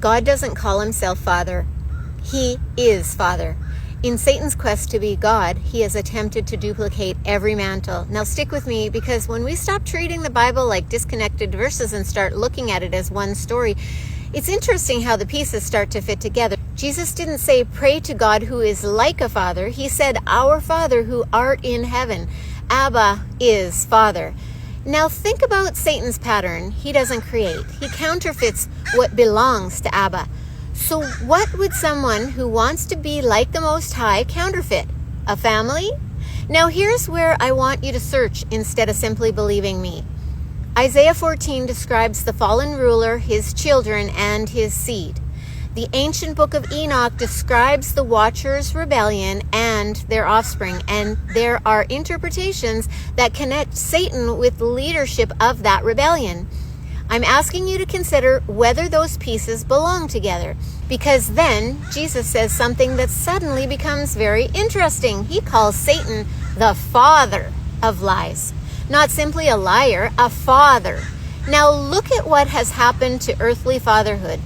God doesn't call himself Father. He is Father. In Satan's quest to be God, he has attempted to duplicate every mantle. Now stick with me, because when we stop treating the Bible like disconnected verses and start looking at it as one story, it's interesting how the pieces start to fit together. Jesus didn't say, pray to God who is like a father. He said, our Father who art in heaven. Abba is Father. Now think about Satan's pattern. He doesn't create. He counterfeits what belongs to Abba. So what would someone who wants to be like the Most High counterfeit? A family? Now here's where I want you to search instead of simply believing me. Isaiah 14 describes the fallen ruler, his children, and his seed. The ancient book of Enoch describes the Watchers' rebellion and their offspring, and there are interpretations that connect Satan with the leadership of that rebellion. I'm asking you to consider whether those pieces belong together, because then Jesus says something that suddenly becomes very interesting. He calls Satan the father of lies. Not simply a liar, a father. Now look at what has happened to earthly fatherhood.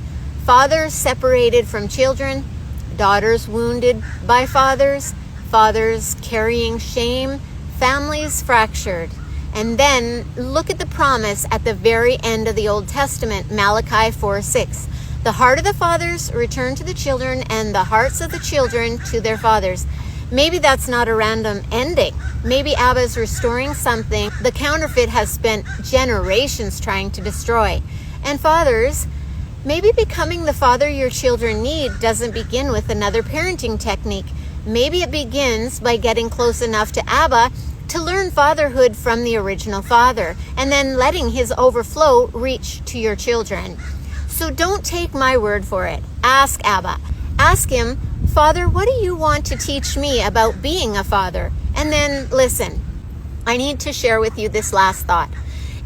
Fathers separated from children, daughters wounded by fathers, fathers carrying shame, families fractured. And then look at the promise at the very end of the Old Testament, Malachi 4:6. The heart of the fathers return to the children, and the hearts of the children to their fathers. Maybe that's not a random ending. Maybe Abba is restoring something the counterfeit has spent generations trying to destroy. And fathers, maybe becoming the father your children need doesn't begin with another parenting technique. Maybe it begins by getting close enough to Abba to learn fatherhood from the original father, and then letting his overflow reach to your children. So don't take my word for it. Ask Abba. Ask him, Father, what do you want to teach me about being a father? And then listen. I need to share with you this last thought.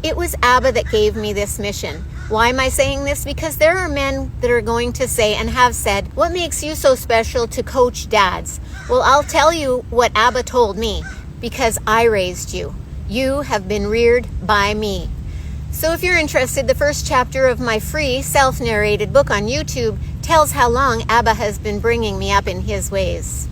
It was Abba that gave me this mission. Why am I saying this? Because there are men that are going to say and have said, what makes you so special to coach dads? Well, I'll tell you what Abba told me. Because I raised you. You have been reared by me. So if you're interested, the first chapter of my free self-narrated book on YouTube tells how long Abba has been bringing me up in his ways.